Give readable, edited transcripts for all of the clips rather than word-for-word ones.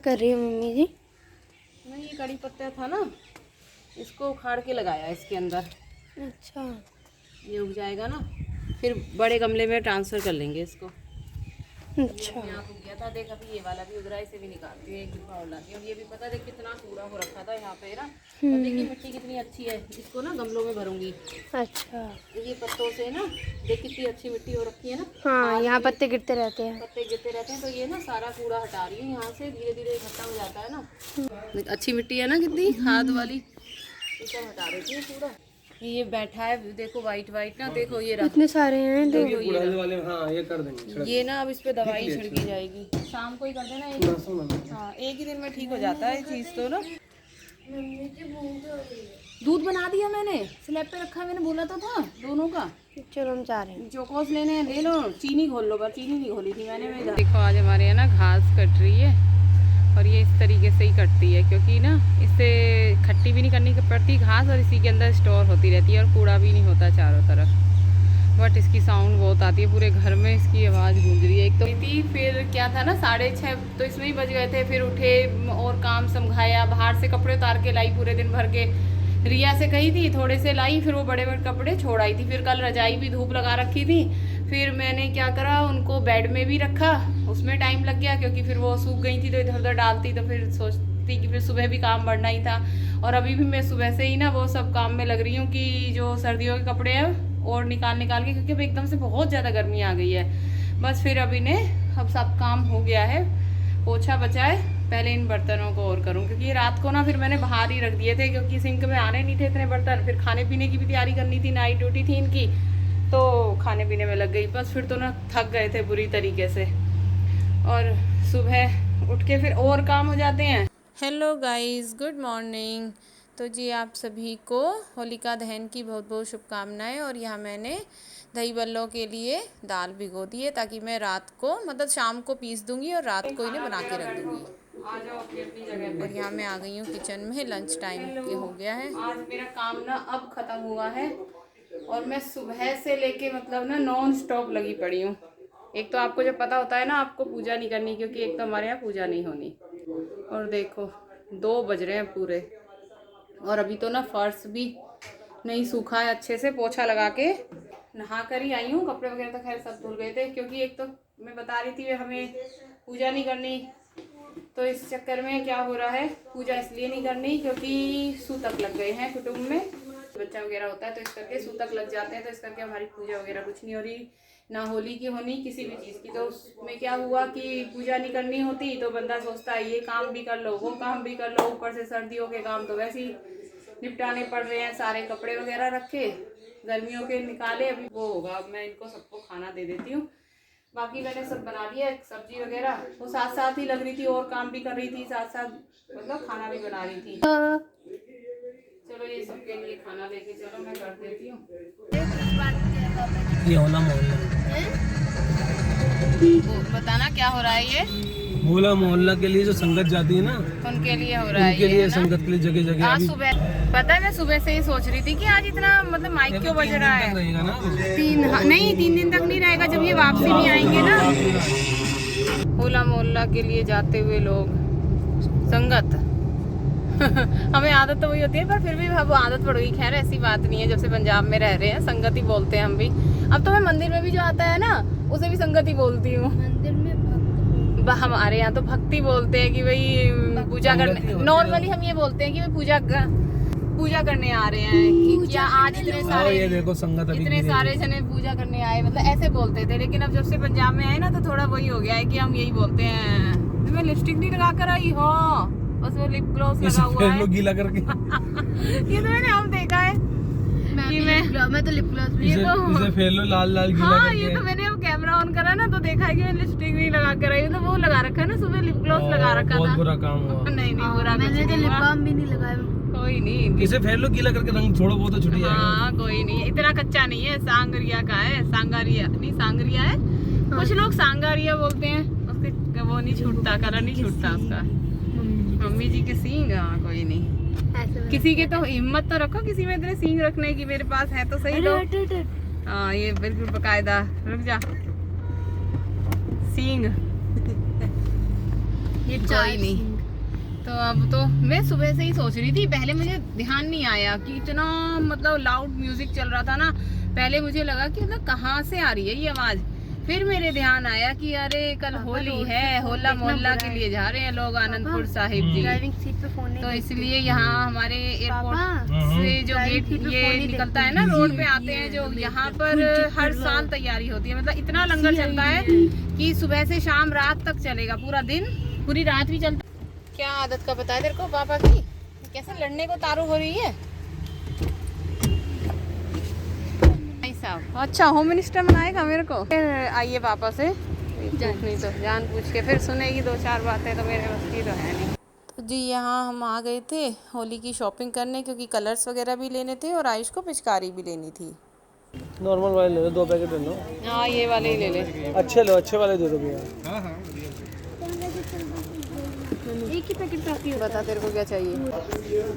कर रही है मम्मी जी? नहीं, ये कड़ी पत्ता था ना, इसको उखाड़ के लगाया इसके अंदर। अच्छा ये उग जाएगा ना, फिर बड़े गमले में ट्रांसफ़र कर लेंगे इसको। अच्छा। यहाँ उग गया था, देख अभी ये वाला भी उग रहा है, इसे भी निकालती हूँ, एक डिब्बा और लाती हूँ। ये भी पता देख कितना कूड़ा हो रखा था यहाँ पे ना। और देखिए मिट्टी कितनी अच्छी है, इसको ना गमलों में भरूंगी। अच्छा ये पत्तों से ना देख कितनी अच्छी मिट्टी हो रखी है ना। हाँ, यहाँ पत्ते गिरते रहते हैं। पत्ते गिरते रहते हैं, तो ये ना सारा कूड़ा हटा रही हूँ यहाँ से, धीरे धीरे इकट्ठा हो जाता है ना। अच्छी मिट्टी है ना, कितनी खाद वाली, ये सब हटा देती है कूड़ा। ये बैठा है देखो, वाइट वाइट ना, देखो ये रहा, इतने सारे हैं तो देखो ये रहा। वाले हाँ ये कर देंगे। ये ना अब इस पे दवाई छिड़की जाएगी, शाम को ही कर देना एक। हाँ, एक ही दिन में ठीक हो जाता है चीज़ तो ना। दूध बना दिया मैंने, स्लैब पे रखा है, मैंने बोला तो था दोनों का। चलो हम जा रहे हैं। चोकोस लेने हैं, ले लो। चीनी खोल लो, पर चीनी नहीं खोली थी मैंने। देखो आज हमारे यहाँ ना घास कट रही है, और ये इस तरीके से ही कटती है, क्योंकि ना इससे खट्टी भी नहीं करनी पड़ती घास, और इसी के अंदर स्टोर होती रहती है, और कूड़ा भी नहीं होता चारों तरफ। बट इसकी साउंड बहुत आती है, पूरे घर में इसकी आवाज़ गूंज रही है। एक तो थी, फिर क्या था ना 6:30 तो इसमें ही बज गए थे। फिर उठे और काम समझाया, बाहर से कपड़े उतार के लाई पूरे दिन भर के। रिया से कही थी थोड़े से लाई, फिर वो बड़े बड़े कपड़े छोड़ आई थी। फिर कल रजाई भी धूप लगा रखी थी, फिर मैंने क्या करा, उनको बेड में भी रखा, उसमें टाइम लग गया, क्योंकि फिर वो सूख गई थी तो इधर उधर डालती, तो फिर सोचती कि फिर सुबह भी काम बढ़ना ही था। और अभी भी मैं सुबह से ही ना वो सब काम में लग रही हूँ कि जो सर्दियों के कपड़े हैं और निकाल के, क्योंकि अब एकदम से बहुत ज़्यादा गर्मी आ गई है। बस फिर अभी ने अब सब काम हो गया है, पोछा बचा है, पहले इन बर्तनों को और करूँ, क्योंकि रात को ना फिर मैंने बाहर ही रख दिए थे, क्योंकि सिंक में आने नहीं थे इतने बर्तन। फिर खाने पीने की भी तैयारी करनी थी, नाइट ड्यूटी थी इनकी, तो खाने पीने में लग गई। बस फिर तो ना थक गए थे बुरी तरीके से, और सुबह उठ के फिर और काम हो जाते हैं। Hello guys, good morning. तो जी आप सभी को होलिका दहन की बहुत बहुत शुभकामनाएं। और यहाँ मैंने दही बल्लों के लिए दाल भिगो दी है, ताकि मैं रात को मतलब शाम को पीस दूंगी और रात को इन्हें बना के रख दूंगी। आ जाओ अपनी जगह। और यहाँ मैं आ गई हूँ किचन में, लंच टाइम के हो गया है। आज मेरा काम ना अब ख़त्म हुआ है, और मैं सुबह से लेके मतलब ना नॉन स्टॉप लगी पड़ी हूँ। एक तो आपको जब पता होता है ना आपको पूजा नहीं करनी, क्योंकि एक तो हमारे यहाँ पूजा नहीं होनी। और देखो 2 बज रहे हैं पूरे, और अभी तो ना फर्श भी नहीं सूखा है अच्छे से। पोछा लगा के नहा कर ही आई हूँ, कपड़े वगैरह तो खैर सब धुल गए थे, क्योंकि एक तो मैं बता रही थी हमें पूजा नहीं करनी, तो इस चक्कर में क्या हो रहा है, पूजा इसलिए नहीं करनी क्योंकि सूतक लग गए हैं कुटुंब में, बच्चा वगैरह होता है तो इस करके सूतक लग जाते हैं, तो इस करके हमारी पूजा वगैरह कुछ नहीं हो रही, ना होली की होनी किसी भी चीज़ की। तो उसमें क्या हुआ कि पूजा नहीं करनी होती तो बंदा सोचता है ये काम भी कर लो, वो काम भी कर लो, ऊपर से सर्दियों के काम तो वैसे ही निपटाने पड़ रहे हैं। सारे कपड़े वगैरह रखे, गर्मियों के निकाले, अभी वो होगा। अब मैं इनको सबको खाना दे देती हूँ। बाकी मैंने सब बना दिया, सब्जी वगैरह वो साथ साथ ही लग रही थी, और काम भी कर रही थी साथ साथ, मतलब खाना भी बना रही थी। चलो ये सबके लिए खाना लेके चलो, मैं कर देती हूँ। ये होला मोहल्ला, बताना क्या हो रहा है ये? होला मोहल्ला के लिए जो संगत जाती है ना, उनके लिए हो रहा है, उनके लिए ये संगत के लिए जगह जगह। आज सुबह पता है, मैं सुबह से ही सोच रही थी कि आज इतना मतलब माइक क्यों बज रहा है। रहेगा ना 3 दिन तक नहीं रहेगा, जब ये वापसी नहीं आएंगे ना। होला मोहल्ला के लिए जाते हुए लोग संगत हमें आदत तो वही होती है, पर फिर भी अब आदत पड़ गई। खैर ऐसी बात नहीं है, जब से पंजाब में रह रहे हैं संगत ही बोलते हैं हम भी। अब तो मैं मंदिर में भी जो आता है ना उसे भी संगत ही बोलती हूँ। मंदिर में हमारे यहाँ तो भक्ति बोलते हैं कि भाई पूजा करने, नॉर्मली हम ये बोलते हैं कि भाई पूजा करने आ रहे हैं, कि क्या आज इतने सारे, ये देखो संगत अभी इतने सारे जने पूजा करने आए, मतलब ऐसे बोलते थे। लेकिन अब जब से पंजाब में आए ना तो थोड़ा वही हो गया है कि हम यही बोलते हैं। मैं लिपस्टिक नहीं लगा कर आई हो, बस वो लिप ग्लॉस लगा हुआ है। गीला करके ये तो मैंने अब देखा है, मैं तो लिप ग्लॉस इसे फेर लो लाल लाल गीला हाँ करके। ये तो मैंने अब कैमरा ऑन करा ना तो देखा है कि मैं लिपस्टिक नहीं लगा कर आई हूँ। तो वो लगा रखा है ना, सुबह लिप ग्लॉस लगा रखा था। बहुत बुरा काम हुआ। नहीं बुरा, मैंने तो लिप बाम भी नहीं लगाया। कोई नहीं, इसे फेर लो गीला करके, रंग थोड़ा बहुत तो छुट जाएगा। हाँ कोई नहीं, इतना कच्चा नहीं है, सांगरिया का है, सांगारिया नहीं सांगरिया है। कुछ लोग सांगारिया बोलते हैं, उसके वो नहीं छूटता, कलर नहीं छूटता उसका। मम्मी जी के सींग, हाँ कोई नहीं। किसी के तो हिम्मत तो रखो किसी में इतने सींग रखने की, मेरे पास है तो सही। लो हाँ ये बिल्कुल बकायदा, रुक जा सींग ये कोई नहीं। तो अब तो मैं सुबह से ही सोच रही थी, पहले मुझे ध्यान नहीं आया कि इतना मतलब लाउड म्यूजिक चल रहा था ना, पहले मुझे लगा कि मतलब कहाँ से आ रही है ये आवाज़। फिर मेरे ध्यान आया कि अरे कल होली है, होला मोहल्ला के लिए जा रहे हैं लोग आनंदपुर साहिब जी, ड्राइविंग सीट पे फोन तो इसलिए यहाँ हमारे एयरपोर्ट से जो गेट ये निकलता है ना, रोड पे आते हैं जो, यहाँ पर हर साल तैयारी होती है। मतलब इतना लंगर चलता है कि सुबह से शाम रात तक चलेगा, पूरा दिन पूरी रात भी चलता। क्या आदत का पता है तेरे को पापा की, कैसे लड़ने को तारू हो रही है। अच्छा होम मिनिस्टर बनाएगा मेरे को। फिर आइए पापा से नहीं तो जान पूछ के फिर सुनेगी 2-4 बातें, तो मेरे बस की तो है नहीं। तो जी यहाँ हम आ गए थे होली की शॉपिंग करने, क्योंकि कलर्स वगैरह भी लेने थे और आयुष को पिचकारी भी लेनी थी। नॉर्मल वाले ले लो, 2 पैकेट ले लो। हाँ ये वाले ही ले ले। अच्छे लो, अच्छे वाले दे दो भैया। हाँ हाँ एक ही पैकेट काफी होता बता तेरे को क्या चाहिए।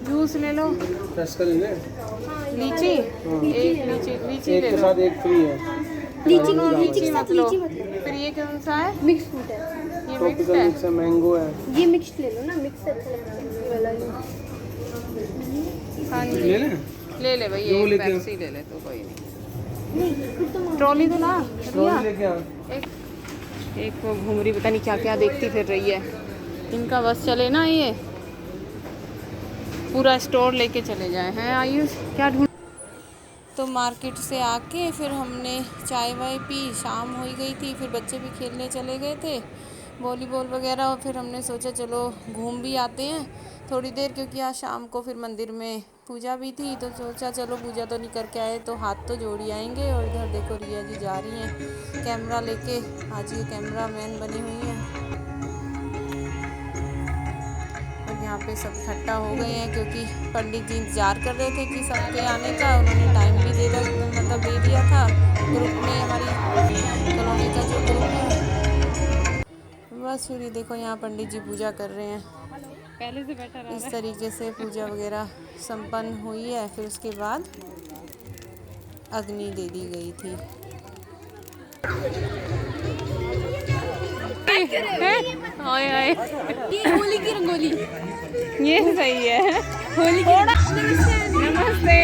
जूस ले लो। का ले ले। लीची एक लीची ले एक के लो। साथ एक फ्री है। लीची मत लो। फिर ये कौन सा है। मिक्स फ्रूट है, ये मिक्स ट्रॉपिकल है। मिक्स है, मैंगो है। ये मिक्स ले लो ना, मिक्स अच्छा लगता है ये वाला। हाँ जी ले लें? ले ले भाई, दो एक लेके पेप्सी ले ले तो कोई नहीं। नहीं फिर तो ट्रॉली तो ला ट्रॉली लेके आ। एक वो घूम रही, पता नहीं क्या क्या देखती फिर रही है। इनका बस चले ना, ये पूरा स्टोर लेके चले जाए हैं। आयुष क्या ढूंढ। तो मार्केट से आके फिर हमने चाय वाय पी, शाम हो गई थी, फिर बच्चे भी खेलने चले गए थे वॉलीबॉल वगैरह, और फिर हमने सोचा चलो घूम भी आते हैं थोड़ी देर, क्योंकि आज शाम को फिर मंदिर में पूजा भी थी, तो सोचा चलो पूजा तो नहीं करके आए तो हाथ तो जोड़ ही आएंगे। और इधर देखो रिया जी जा रही हैं कैमरा लेके, आज ये कैमरा मैन बनी हुई हैं। और यहाँ पे सब इकट्ठा हो गए हैं, क्योंकि पंडित जी इंतज़ार कर रहे थे कि सबके आने का, उन्होंने टाइम भी दे दिया था ग्रुप में, हमारी कॉलोनी का जो ग्रुप है। बस फिर ये देखो यहाँ पंडित जी पूजा कर रहे हैं। पहले से बेटर इस तरीके से पूजा वगैरह संपन्न हुई है। फिर उसके बाद अग्नि दे दी गई थी। ये होली की रंगोली, ये सही है होली की। नमस्ते।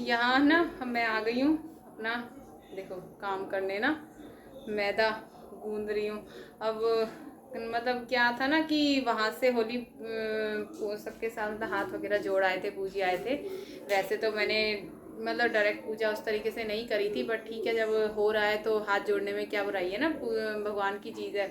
यहाँ ना मैं आ गई हूँ अपना, देखो काम करने ना, मैदा गूंद रही हूँ। अब मतलब क्या था ना कि वहाँ से होली सबके साथ मतलब हाथ वगैरह जोड़ आए थे, पूजी आए थे। वैसे तो मैंने मतलब डायरेक्ट पूजा उस तरीके से नहीं करी थी, बट ठीक है जब हो रहा है तो हाथ जोड़ने में क्या बुराई है ना, भगवान की चीज़ है।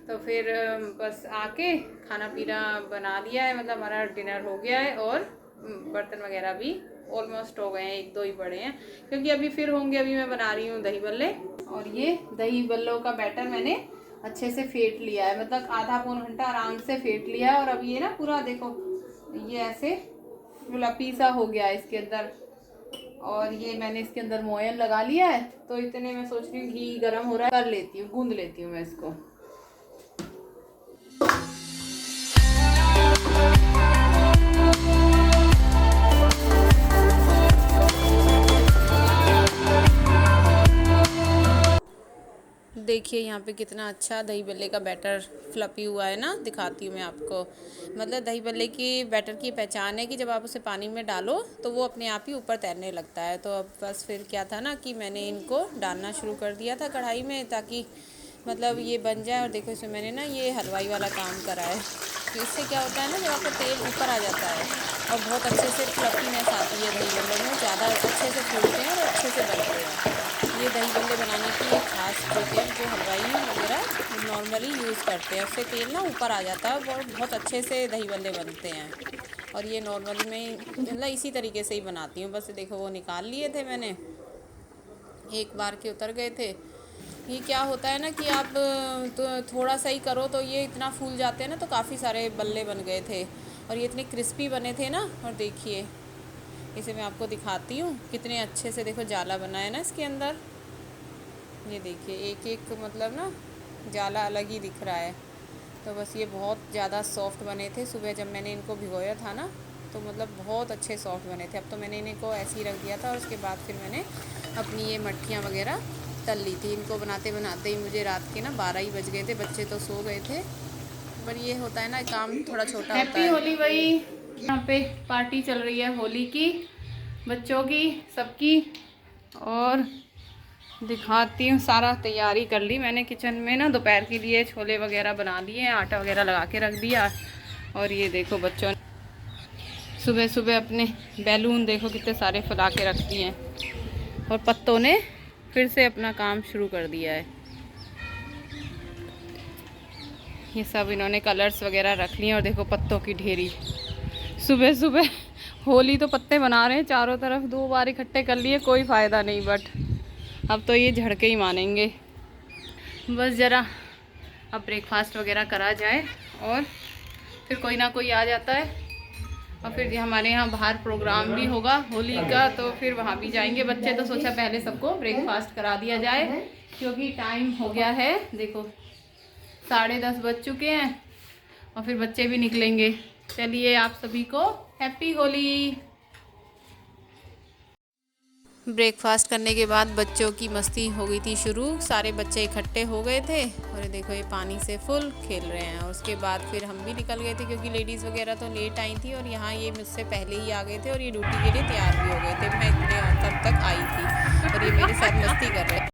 तो फिर बस आके खाना पीना बना लिया है, मतलब हमारा डिनर हो गया है और बर्तन वगैरह भी ऑलमोस्ट हो गए हैं, 1-2 ही पड़े हैं, क्योंकि अभी फिर होंगे। अभी मैं बना रही हूँ दही बल्ले, और ये दही बल्लों का बैटर मैंने अच्छे से फेंट लिया है, मतलब आधा पौन घंटा आराम से फेंट लिया है। और अब ये ना पूरा देखो ये ऐसे गुलाबी सा हो गया है इसके अंदर, और ये मैंने इसके अंदर मोयन लगा लिया है। तो इतने मैं सोच रही हूँ घी गर्म हो रहा है, कर लेती हूँ, गूंद लेती हूँ मैं इसको। देखिए यहाँ पे कितना अच्छा दही बल्ले का बैटर फ्लफी हुआ है ना, दिखाती हूँ मैं आपको। मतलब दही बल्ले की बैटर की पहचान है कि जब आप उसे पानी में डालो तो वो अपने आप ही ऊपर तैरने लगता है। तो अब बस फिर क्या था ना कि मैंने इनको डालना शुरू कर दिया था कढ़ाई में, ताकि मतलब ये बन जाए। और देखो इसमें मैंने ना ये हलवाई वाला काम करा है, तो इससे क्या होता है ना, जब आपका तेल ऊपर आ जाता है और बहुत अच्छे से फ्लफीनेस आती है दही बल्ले में, ज़्यादा अच्छे से फूलते हैं और अच्छे से बनते हैं। ये दही बल्ले बनाने की एक खास ट्रिक है जो हलवाई वगैरह नॉर्मली यूज़ करते हैं, उससे तेल ना ऊपर आ जाता है और बहुत अच्छे से दही बल्ले बनते हैं। और ये नॉर्मली मैं मतलब इसी तरीके से ही बनाती हूँ। बस देखो वो निकाल लिए थे मैंने, एक बार के उतर गए थे। ये क्या होता है ना कि आप तो थोड़ा सा ही करो तो ये इतना फूल जाते हैं ना, तो काफ़ी सारे बल्ले बन गए थे और ये इतने क्रिस्पी बने थे ना। और देखिए इसे मैं आपको दिखाती हूँ कितने अच्छे से, देखो जाला बना है ना इसके अंदर, ये देखिए एक एक मतलब ना जाला अलग ही दिख रहा है। तो बस ये बहुत ज़्यादा सॉफ्ट बने थे। सुबह जब मैंने इनको भिगोया था ना तो मतलब बहुत अच्छे सॉफ्ट बने थे। अब तो मैंने इनको ऐसे ही रख दिया था और उसके बाद फिर मैंने अपनी ये मट्ठियाँ वगैरह तल ली थी। इनको बनाते बनाते ही मुझे रात के ना 12 ही बज गए थे। बच्चे तो सो गए थे, पर ये होता है ना, काम थोड़ा छोटा होता है। हैप्पी होली भाई। यहाँ पे पार्टी चल रही है होली की, बच्चों की, सबकी। और दिखाती हूँ, सारा तैयारी कर ली मैंने किचन में ना। दोपहर के लिए छोले वगैरह बना लिए, आटा वगैरह लगा के रख दिया। और ये देखो बच्चों ने सुबह सुबह अपने बैलून देखो कितने सारे फुला के रख दिए हैं। और पत्तों ने फिर से अपना काम शुरू कर दिया है। ये सब इन्होंने कलर्स वगैरह रख लिए। और देखो पत्तों की ढेरी, सुबह सुबह होली तो पत्ते बना रहे हैं चारों तरफ। 2 बार इकट्ठे कर लिए, कोई फ़ायदा नहीं, बट अब तो ये झड़के ही मानेंगे। बस ज़रा अब ब्रेकफास्ट वगैरह करा जाए और फिर कोई ना कोई आ जाता है। और फिर हमारे यहाँ बाहर प्रोग्राम भी होगा होली का, तो फिर वहाँ भी जाएंगे बच्चे। तो सोचा पहले सबको ब्रेकफास्ट करा दिया जाए, क्योंकि टाइम हो गया है, देखो 10:30 बज चुके हैं और फिर बच्चे भी निकलेंगे। चलिए आप सभी को हैप्पी होली। ब्रेकफास्ट करने के बाद बच्चों की मस्ती हो गई थी शुरू। सारे बच्चे इकट्ठे हो गए थे और ये देखो ये पानी से फुल खेल रहे हैं। और उसके बाद फिर हम भी निकल गए थे, क्योंकि लेडीज़ वगैरह तो लेट आई थी। और यहाँ ये मुझसे पहले ही आ गए थे और ये ड्यूटी के लिए तैयार भी हो गए थे। मैं इतने तब तक आई थी और ये मेरे साथ मस्ती कर रहे थे।